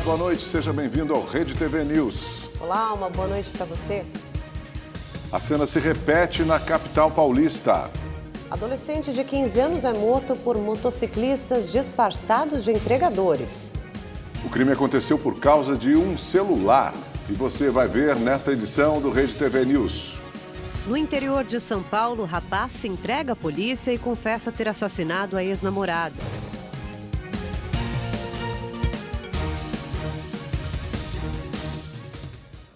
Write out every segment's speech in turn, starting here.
boa noite, seja bem-vindo ao Rede TV News. Olá, uma boa noite para você. A cena se repete na capital paulista. Adolescente de 15 anos é morto por motociclistas disfarçados de entregadores. O crime aconteceu por causa de um celular e você vai ver nesta edição do Rede TV News. No interior de São Paulo, o rapaz se entrega à polícia e confessa ter assassinado a ex-namorada.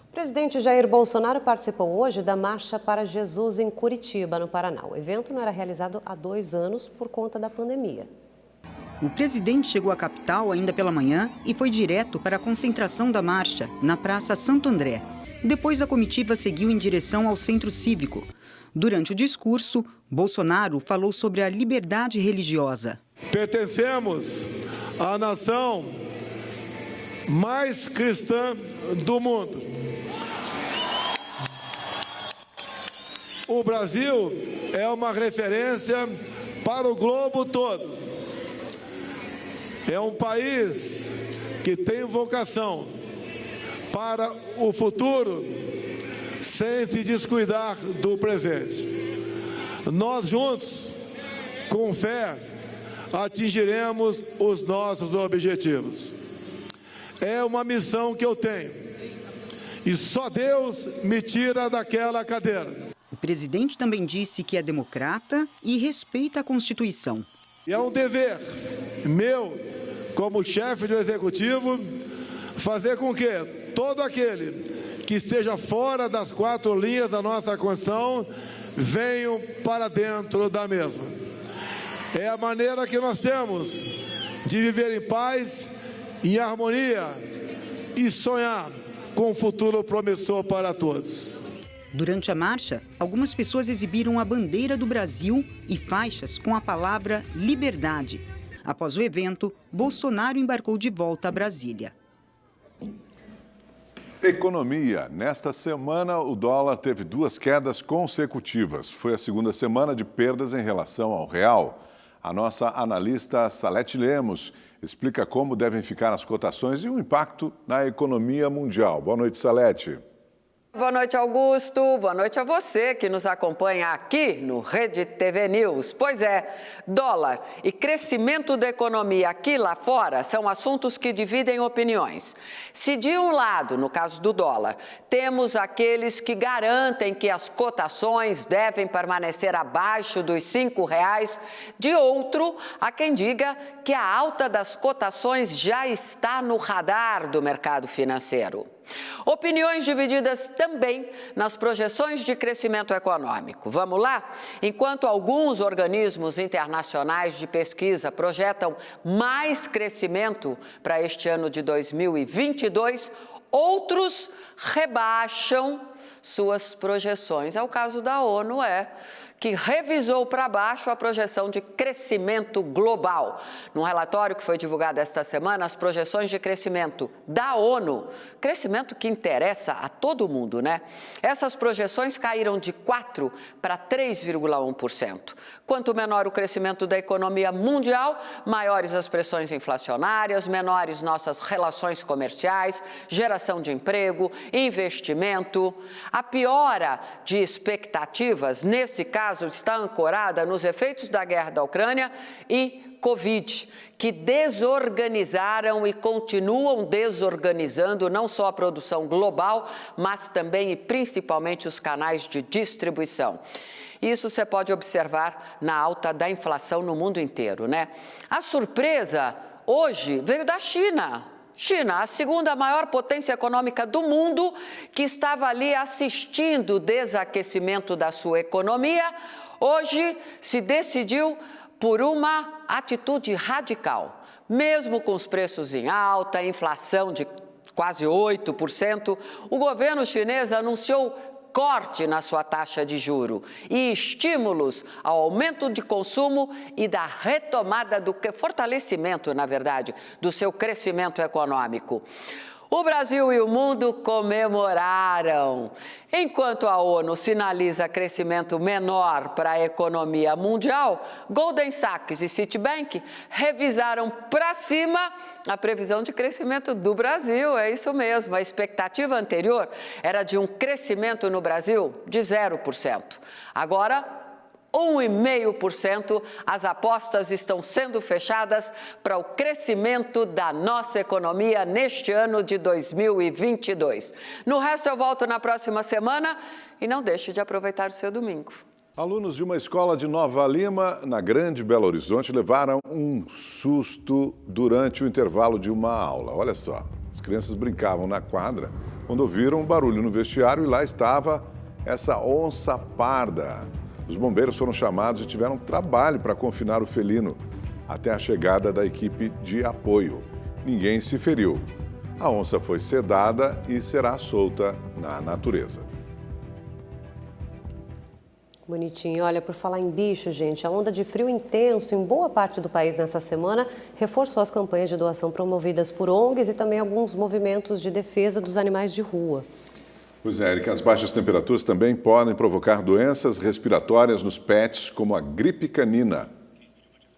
O presidente Jair Bolsonaro participou hoje da Marcha para Jesus em Curitiba, no Paraná. O evento não era realizado há 2 anos por conta da pandemia. O presidente chegou à capital ainda pela manhã e foi direto para a concentração da marcha, na Praça Santo André. Depois, a comitiva seguiu em direção ao Centro Cívico. Durante o discurso, Bolsonaro falou sobre a liberdade religiosa. Pertencemos à nação mais cristã do mundo. O Brasil é uma referência para o globo todo. É um país que tem vocação para o futuro sem se descuidar do presente. Nós juntos, com fé, atingiremos os nossos objetivos. É uma missão que eu tenho e só Deus me tira daquela cadeira. O presidente também disse que é democrata e respeita a Constituição. E é um dever meu, como chefe do Executivo, fazer com que todo aquele que esteja fora das 4 linhas da nossa Constituição venham para dentro da mesma. É a maneira que nós temos de viver em paz, em harmonia e sonhar com um futuro promissor para todos. Durante a marcha, algumas pessoas exibiram a bandeira do Brasil e faixas com a palavra liberdade. Após o evento, Bolsonaro embarcou de volta a Brasília. Economia. Nesta semana, o dólar teve 2 quedas consecutivas. Foi a segunda semana de perdas em relação ao real. A nossa analista Salete Lemos explica como devem ficar as cotações e o impacto na economia mundial. Boa noite, Salete. Boa noite, Augusto. Boa noite a você que nos acompanha aqui no Rede TV News. Pois é, dólar e crescimento da economia aqui e lá fora são assuntos que dividem opiniões. Se de um lado, no caso do dólar, temos aqueles que garantem que as cotações devem permanecer abaixo dos R$5, de outro, há quem diga que a alta das cotações já está no radar do mercado financeiro. Opiniões divididas também nas projeções de crescimento econômico. Vamos lá? Enquanto alguns organismos internacionais de pesquisa projetam mais crescimento para este ano de 2022, outros rebaixam suas projeções. É o caso da ONU, que revisou para baixo a projeção de crescimento global. Num relatório que foi divulgado esta semana, as projeções de crescimento da ONU, crescimento que interessa a todo mundo, né? Essas projeções caíram de 4% para 3,1%. Quanto menor o crescimento da economia mundial, maiores as pressões inflacionárias, menores nossas relações comerciais, geração de emprego, investimento. A piora de expectativas, nesse caso, está ancorada nos efeitos da guerra da Ucrânia e Covid, que desorganizaram e continuam desorganizando não só a produção global, mas também e principalmente os canais de distribuição. Isso você pode observar na alta da inflação no mundo inteiro, né? A surpresa hoje veio da China. China, a segunda maior potência econômica do mundo, que estava ali assistindo o desaquecimento da sua economia, hoje se decidiu por uma atitude radical. Mesmo com os preços em alta, a inflação de quase 8%, o governo chinês anunciou corte na sua taxa de juro e estímulos ao aumento de consumo e da retomada do fortalecimento, na verdade, do seu crescimento econômico. O Brasil e o mundo comemoraram. Enquanto a ONU sinaliza crescimento menor para a economia mundial, Goldman Sachs e Citibank revisaram para cima a previsão de crescimento do Brasil. É isso mesmo, a expectativa anterior era de um crescimento no Brasil de 0%. Agora, 1,5%, as apostas estão sendo fechadas para o crescimento da nossa economia neste ano de 2022. No resto, eu volto na próxima semana e não deixe de aproveitar o seu domingo. Alunos de uma escola de Nova Lima, na Grande Belo Horizonte, levaram um susto durante o intervalo de uma aula. Olha só, as crianças brincavam na quadra quando ouviram um barulho no vestiário e lá estava essa onça parda. Os bombeiros foram chamados e tiveram trabalho para confinar o felino até a chegada da equipe de apoio. Ninguém se feriu. A onça foi sedada e será solta na natureza. Bonitinho. Olha, por falar em bicho, gente, a onda de frio intenso em boa parte do país nessa semana reforçou as campanhas de doação promovidas por ONGs e também alguns movimentos de defesa dos animais de rua. Pois é, Erika, as baixas temperaturas também podem provocar doenças respiratórias nos pets, como a gripe canina.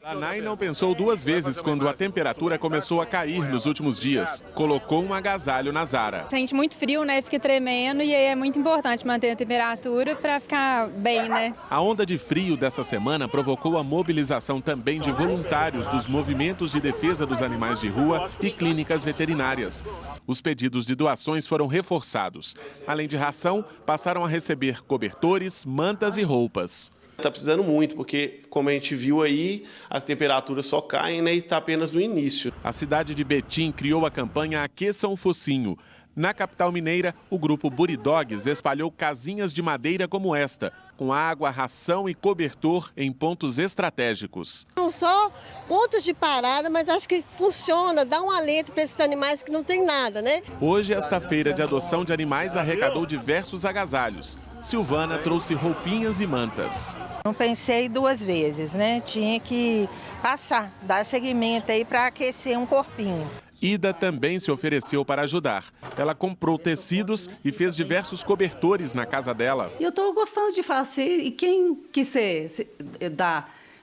Lanai não pensou duas vezes quando a temperatura começou a cair nos últimos dias. Colocou um agasalho na Zara. Sente muito frio, né? Fica tremendo e aí é muito importante manter a temperatura para ficar bem, né? A onda de frio dessa semana provocou a mobilização também de voluntários dos movimentos de defesa dos animais de rua e clínicas veterinárias. Os pedidos de doações foram reforçados. Além de ração, passaram a receber cobertores, mantas e roupas. Está precisando muito, porque, como a gente viu aí, as temperaturas só caem, né, e está apenas no início. A cidade de Betim criou a campanha Aqueça um Focinho. Na capital mineira, o grupo Buridogs espalhou casinhas de madeira como esta, com água, ração e cobertor em pontos estratégicos. Não só pontos de parada, mas acho que funciona, dá um alento para esses animais que não tem nada, né? Hoje, esta feira de adoção de animais arrecadou diversos agasalhos. Silvana trouxe roupinhas e mantas. Não pensei duas vezes, né? Tinha que passar, dar seguimento aí para aquecer um corpinho. Ida também se ofereceu para ajudar. Ela comprou tecidos e fez diversos cobertores na casa dela. Eu estou gostando de fazer, e quem quiser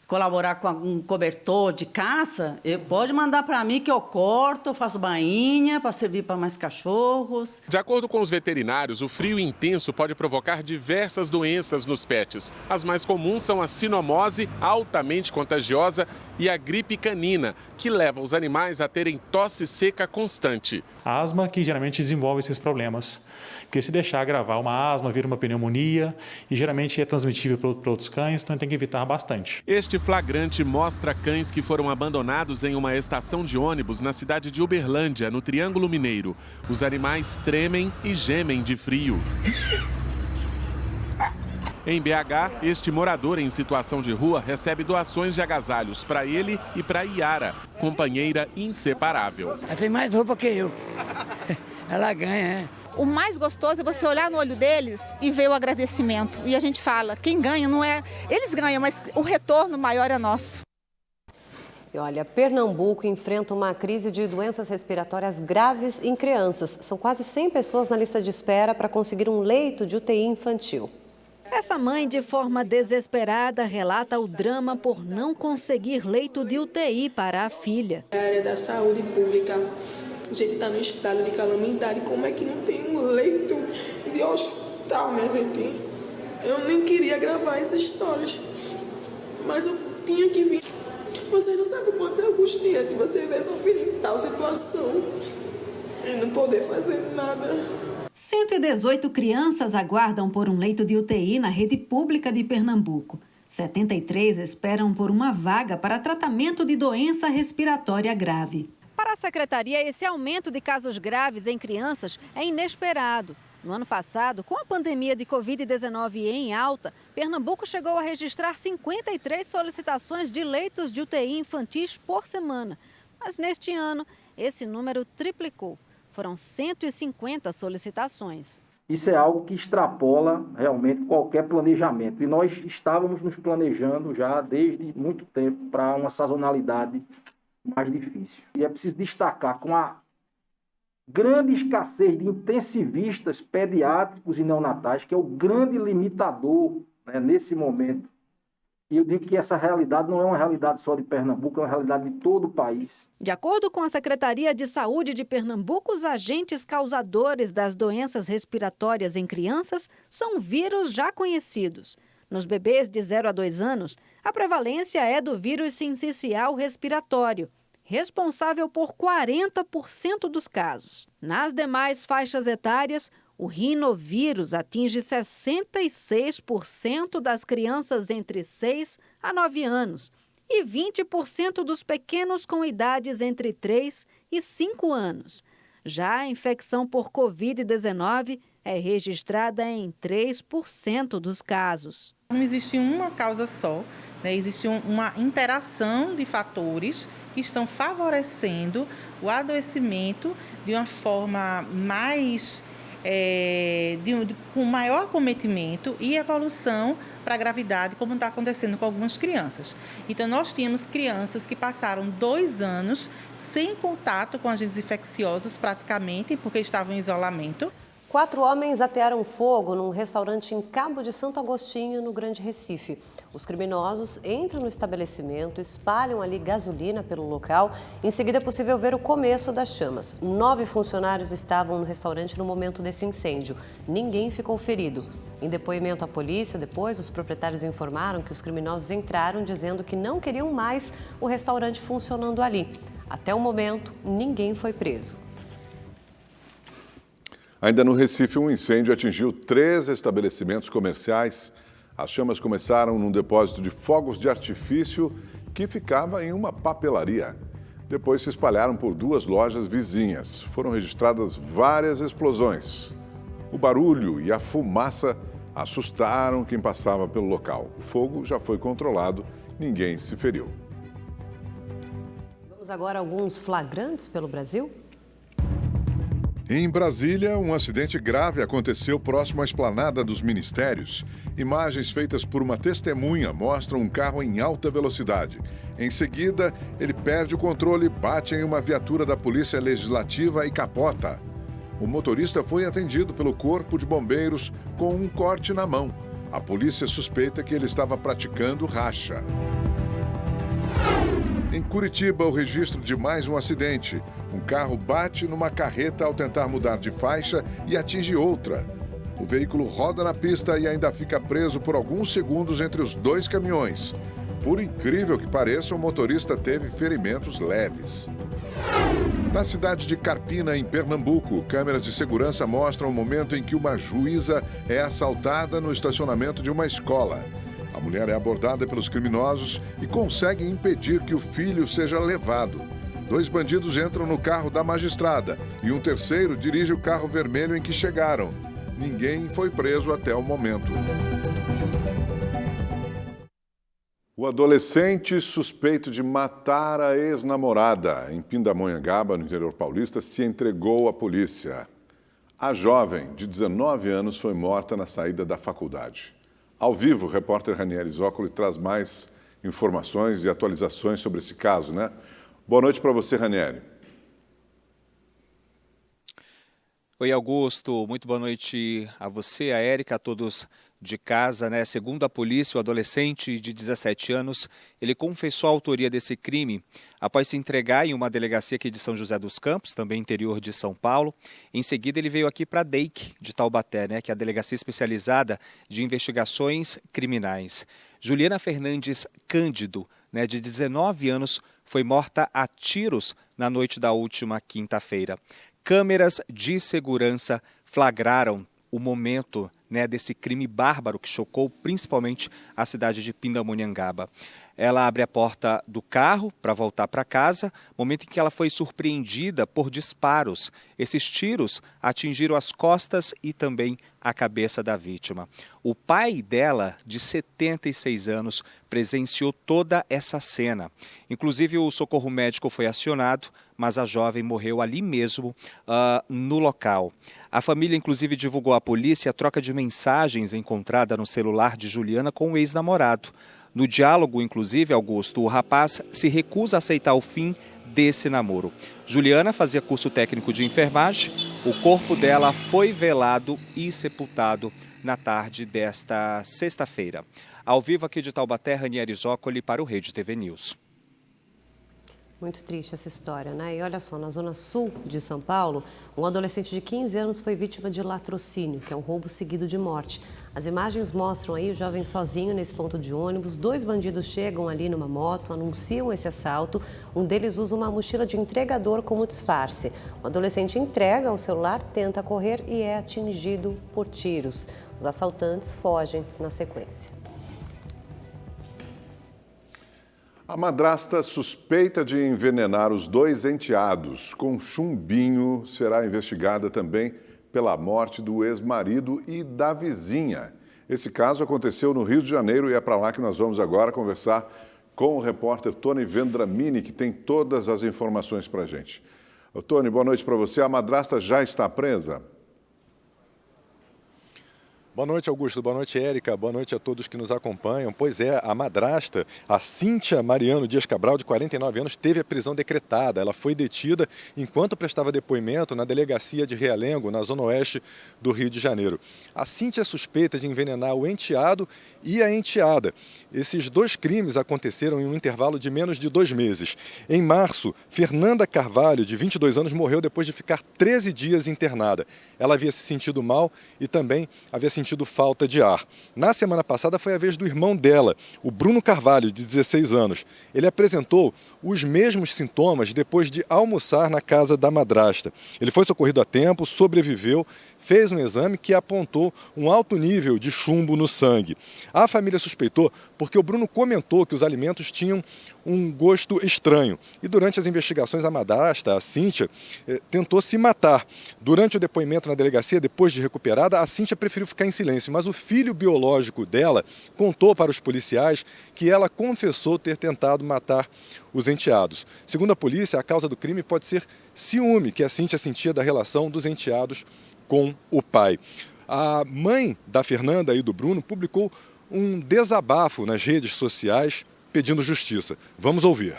colaborar com um cobertor de caça, pode mandar para mim que eu corto, faço bainha para servir para mais cachorros. De acordo com os veterinários, o frio intenso pode provocar diversas doenças nos pets. As mais comuns são a sinomose, altamente contagiosa, e a gripe canina, que leva os animais a terem tosse seca constante. A asma que geralmente desenvolve esses problemas, porque se deixar agravar uma asma, vira uma pneumonia e geralmente é transmitível para outros cães, então tem que evitar bastante. Este flagrante mostra cães que foram abandonados em uma estação de ônibus na cidade de Uberlândia, no Triângulo Mineiro. Os animais tremem e gemem de frio. Em BH, este morador em situação de rua recebe doações de agasalhos para ele e para Iara, companheira inseparável. Ela tem mais roupa que eu. Ela ganha, O mais gostoso é você olhar no olho deles e ver o agradecimento. E a gente fala, quem ganha não é... Eles ganham, mas o retorno maior é nosso. E olha, Pernambuco enfrenta uma crise de doenças respiratórias graves em crianças. São quase 100 pessoas na lista de espera para conseguir um leito de UTI infantil. Essa mãe, de forma desesperada, relata o drama por não conseguir leito de UTI para a filha. A área da saúde pública, a gente está no estado de calamidade. Como é que não tem um leito de hospital, minha gente? Eu nem queria gravar essas histórias, mas eu tinha que vir. Vocês não sabem o quanto é angustiante você ver sua filha em tal situação e não poder fazer nada. 118 crianças aguardam por um leito de UTI na rede pública de Pernambuco. 73 esperam por uma vaga para tratamento de doença respiratória grave. Para a secretaria, esse aumento de casos graves em crianças é inesperado. No ano passado, com a pandemia de Covid-19 em alta, Pernambuco chegou a registrar 53 solicitações de leitos de UTI infantis por semana. Mas neste ano, esse número triplicou. Foram 150 solicitações. Isso é algo que extrapola realmente qualquer planejamento. E nós estávamos nos planejando já desde muito tempo para uma sazonalidade mais difícil. E é preciso destacar, com a grande escassez de intensivistas pediátricos e neonatais, que é o grande limitador, né, nesse momento. E eu digo que essa realidade não é uma realidade só de Pernambuco, é uma realidade de todo o país. De acordo com a Secretaria de Saúde de Pernambuco, os agentes causadores das doenças respiratórias em crianças são vírus já conhecidos. Nos bebês de 0 a 2 anos, a prevalência é do vírus sincicial respiratório, responsável por 40% dos casos. Nas demais faixas etárias, o rinovírus atinge 66% das crianças entre 6 a 9 anos e 20% dos pequenos com idades entre 3 e 5 anos. Já a infecção por Covid-19 é registrada em 3% dos casos. Não existe uma causa só, né? Existe uma interação de fatores que estão favorecendo o adoecimento de uma forma mais com maior acometimento e evolução para a gravidade, como está acontecendo com algumas crianças. Então, nós tínhamos crianças que passaram 2 anos sem contato com agentes infecciosos praticamente, porque estavam em isolamento. 4 homens atearam fogo num restaurante em Cabo de Santo Agostinho, no Grande Recife. Os criminosos entram no estabelecimento, espalham ali gasolina pelo local. Em seguida é possível ver o começo das chamas. 9 funcionários estavam no restaurante no momento desse incêndio. Ninguém ficou ferido. Em depoimento à polícia, depois, os proprietários informaram que os criminosos entraram dizendo que não queriam mais o restaurante funcionando ali. Até o momento, ninguém foi preso. Ainda no Recife, um incêndio atingiu 3 estabelecimentos comerciais. As chamas começaram num depósito de fogos de artifício que ficava em uma papelaria. Depois se espalharam por 2 lojas vizinhas. Foram registradas várias explosões. O barulho e a fumaça assustaram quem passava pelo local. O fogo já foi controlado, ninguém se feriu. Vamos agora a alguns flagrantes pelo Brasil? Em Brasília, um acidente grave aconteceu próximo à esplanada dos ministérios. Imagens feitas por uma testemunha mostram um carro em alta velocidade. Em seguida, ele perde o controle, bate em uma viatura da Polícia Legislativa e capota. O motorista foi atendido pelo Corpo de Bombeiros com um corte na mão. A polícia suspeita que ele estava praticando racha. Em Curitiba, o registro de mais um acidente. Um carro bate numa carreta ao tentar mudar de faixa e atinge outra. O veículo roda na pista e ainda fica preso por alguns segundos entre os 2 caminhões. Por incrível que pareça, o motorista teve ferimentos leves. Na cidade de Carpina, em Pernambuco, câmeras de segurança mostram o momento em que uma juíza é assaltada no estacionamento de uma escola. A mulher é abordada pelos criminosos e consegue impedir que o filho seja levado. 2 bandidos entram no carro da magistrada e um terceiro dirige o carro vermelho em que chegaram. Ninguém foi preso até o momento. O adolescente suspeito de matar a ex-namorada em Pindamonhangaba, no interior paulista, se entregou à polícia. A jovem, de 19 anos, foi morta na saída da faculdade. Ao vivo, o repórter Ranieri Zoccoli traz mais informações e atualizações sobre esse caso, né? Boa noite para você, Ranieri. Oi, Augusto. Muito boa noite a você, a Érica, a todos de casa, né? Segundo a polícia, o adolescente de 17 anos, ele confessou a autoria desse crime após se entregar em uma delegacia aqui de São José dos Campos, também interior de São Paulo. Em seguida, ele veio aqui para a DEIC de Taubaté, né? Que é a Delegacia Especializada de Investigações Criminais. Juliana Fernandes Cândido, né, de 19 anos, foi morta a tiros na noite da última quinta-feira. Câmeras de segurança flagraram o momento, né, desse crime bárbaro que chocou principalmente a cidade de Pindamonhangaba. Ela abre a porta do carro para voltar para casa, momento em que ela foi surpreendida por disparos. Esses tiros atingiram as costas e também a cabeça da vítima. O pai dela, de 76 anos, presenciou toda essa cena. Inclusive, o socorro médico foi acionado, mas a jovem morreu ali mesmo, no local. A família, inclusive, divulgou à polícia a troca de mensagens encontrada no celular de Juliana com o ex-namorado. No diálogo, inclusive, Augusto, o rapaz se recusa a aceitar o fim desse namoro. Juliana fazia curso técnico de enfermagem. O corpo dela foi velado e sepultado na tarde desta sexta-feira. Ao vivo aqui de Taubaté, Ranieri Joccoli para o Rede TV News. Muito triste essa história, né? E olha só, na zona sul de São Paulo, um adolescente de 15 anos foi vítima de latrocínio, que é um roubo seguido de morte. As imagens mostram aí o jovem sozinho nesse ponto de ônibus. 2 bandidos chegam ali numa moto, anunciam esse assalto. Um deles usa uma mochila de entregador como disfarce. O adolescente entrega o celular, tenta correr e é atingido por tiros. Os assaltantes fogem na sequência. A madrasta suspeita de envenenar os 2 enteados com chumbinho será investigada também pela morte do ex-marido e da vizinha. Esse caso aconteceu no Rio de Janeiro e é para lá que nós vamos agora conversar com o repórter Tony Vendramini, que tem todas as informações para a gente. Tony, boa noite para você. A madrasta já está presa? Boa noite, Augusto. Boa noite, Érica. Boa noite a todos que nos acompanham. Pois é, a madrasta, a Cíntia Mariano Dias Cabral, de 49 anos, teve a prisão decretada. Ela foi detida enquanto prestava depoimento na delegacia de Realengo, na zona oeste do Rio de Janeiro. A Cíntia é suspeita de envenenar o enteado e a enteada. Esses 2 crimes aconteceram em um intervalo de menos de 2 meses. Em março, Fernanda Carvalho, de 22 anos, morreu depois de ficar 13 dias internada. Ela havia se sentido mal e também havia sentido falta de ar. Na semana passada foi a vez do irmão dela, o Bruno Carvalho, de 16 anos. Ele apresentou os mesmos sintomas depois de almoçar na casa da madrasta. Ele foi socorrido a tempo, sobreviveu, fez um exame que apontou um alto nível de chumbo no sangue. A família suspeitou porque o Bruno comentou que os alimentos tinham um gosto estranho. E durante as investigações, a madrasta, a Cíntia, tentou se matar. Durante o depoimento na delegacia, depois de recuperada, a Cíntia preferiu ficar em silêncio, mas o filho biológico dela contou para os policiais que ela confessou ter tentado matar os enteados. Segundo a polícia, a causa do crime pode ser ciúme que a Cíntia sentia da relação dos enteados com o pai. A mãe da Fernanda e do Bruno publicou um desabafo nas redes sociais pedindo justiça. Vamos ouvir.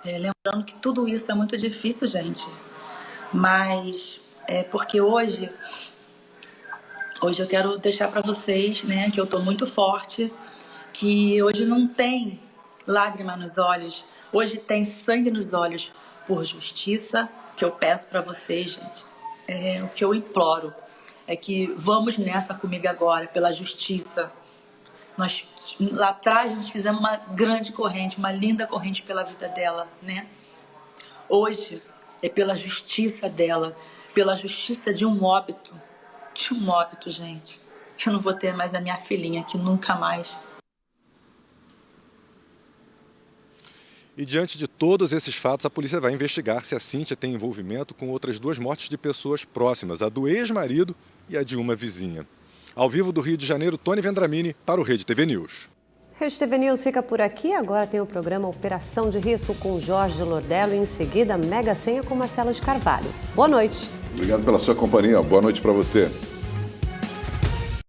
Lembrando que tudo isso é muito difícil, gente. Mas é porque hoje eu quero deixar para vocês, né, que eu estou muito forte, que hoje não tem lágrima nos olhos, hoje tem sangue nos olhos por justiça, que eu peço para vocês, gente. O que eu imploro é que vamos nessa comigo agora, pela justiça. Nós, lá atrás, nós fizemos uma grande corrente, uma linda corrente pela vida dela, né? Hoje é pela justiça dela, pela justiça de um óbito, gente. Que eu não vou ter mais a minha filhinha, que nunca mais. E diante de todos esses fatos, a polícia vai investigar se a Cíntia tem envolvimento com outras 2 mortes de pessoas próximas, a do ex-marido e a de uma vizinha. Ao vivo do Rio de Janeiro, Tony Vendramini para o Rede TV News. Rede TV News fica por aqui. Agora tem o programa Operação de Risco com Jorge Lordello e em seguida Mega Senha com Marcelo de Carvalho. Boa noite. Obrigado pela sua companhia. Boa noite para você.